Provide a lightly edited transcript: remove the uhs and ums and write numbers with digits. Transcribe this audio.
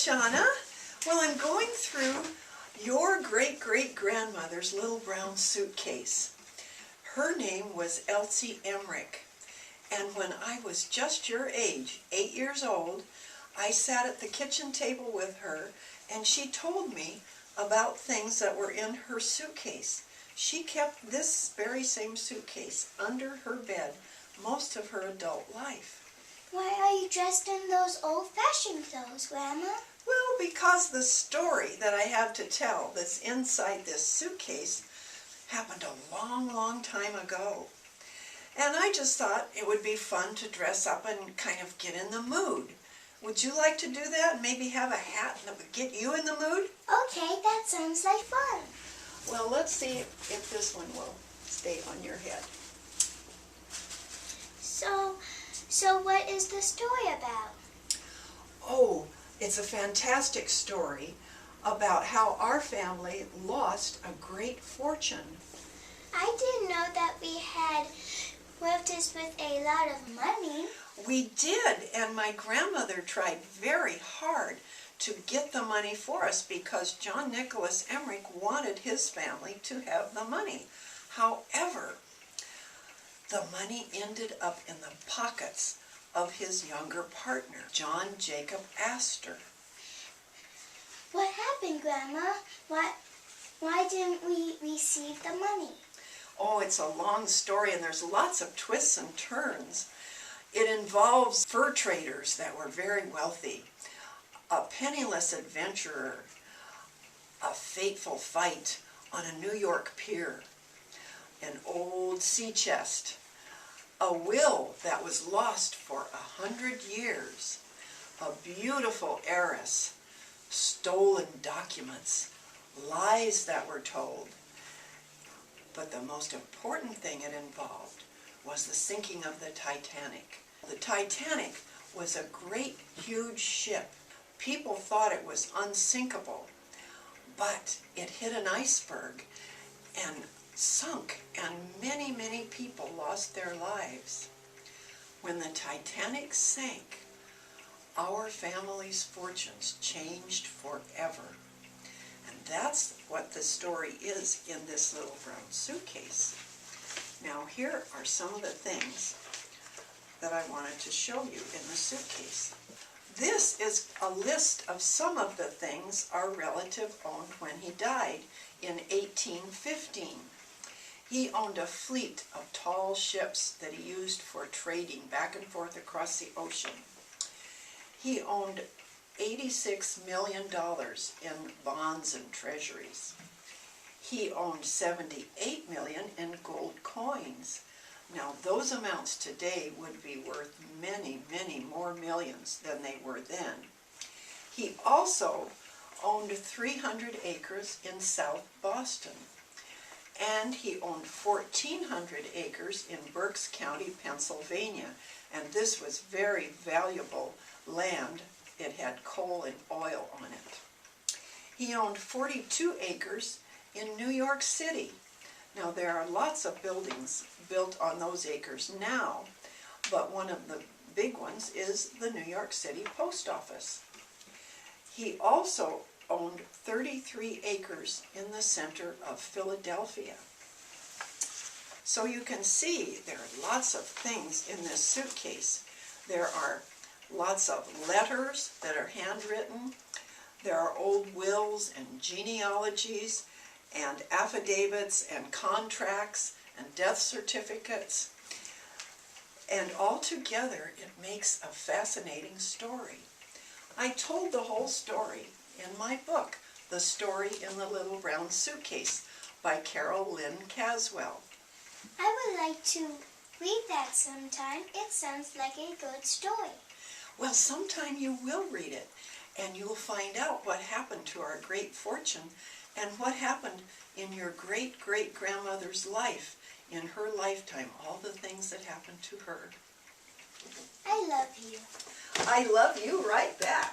Shauna. Well, I'm going through your great-great-grandmother's Little Brown Suitcase. Her name was Elsie Emmerich, and when I was just your age, 8 years old, I sat at the kitchen table with her, and she told me about things that were in her suitcase. She kept this very same suitcase under her bed most of her adult life. Why are you dressed in those old-fashioned clothes, Grandma? Well, because the story that I have to tell that's inside this suitcase happened a long time ago. And I just thought it would be fun to dress up and kind of get in the mood. Would you like to do that and maybe have a hat that would get you in the mood? Okay, that sounds like fun. Well, let's see if this one will stay on your head. So what is the story about? Oh, it's a fantastic story about how our family lost a great fortune. I didn't know that we had relatives with a lot of money. We did, and my grandmother tried very hard to get the money for us because John Nicholas Emmerich wanted his family to have the money. However, the money ended up in the pockets of his younger partner, John Jacob Astor. What happened, Grandma? Why didn't we receive the money? Oh, it's a long story, and there's lots of twists and turns. It involves fur traders that were very wealthy, a penniless adventurer, a fateful fight on a New York pier, an old sea chest, a will that was lost for 100 years, a beautiful heiress, stolen documents, lies that were told. But the most important thing it involved was the sinking of the Titanic. The Titanic was a great, huge ship. People thought it was unsinkable, but it hit an iceberg and sunk, and many people lost their lives. When the Titanic sank, our family's fortunes changed forever. And that's what the story is in this Little Brown Suitcase. Now here are some of the things that I wanted to show you in the suitcase. This is a list of some of the things our relative owned when he died in 1815. He owned a fleet of tall ships that he used for trading back and forth across the ocean. He owned $86 million in bonds and treasuries. He owned $78 million in gold coins. Now those amounts today would be worth many more millions than they were then. He also owned 300 acres in South Boston, and he owned 1,400 acres in Berks County, Pennsylvania, and this was very valuable land. It had coal and oil on it. He owned 42 acres in New York City. Now there are lots of buildings built on those acres now, but one of the big ones is the New York City Post Office. He also owned 33 acres in the center of Philadelphia. So you can see there are lots of things in this suitcase. There are lots of letters that are handwritten. There are old wills and genealogies and affidavits and contracts and death certificates. And altogether it makes a fascinating story. I told the whole story in my book, The Story in the Little Brown Suitcase by Carol Lynn Caswell. I would like to read that sometime. It sounds like a good story. Well, sometime you will read it, and you'll find out what happened to our great fortune and what happened in your great-great-grandmother's life, in her lifetime, all the things that happened to her. I love you. I love you right back.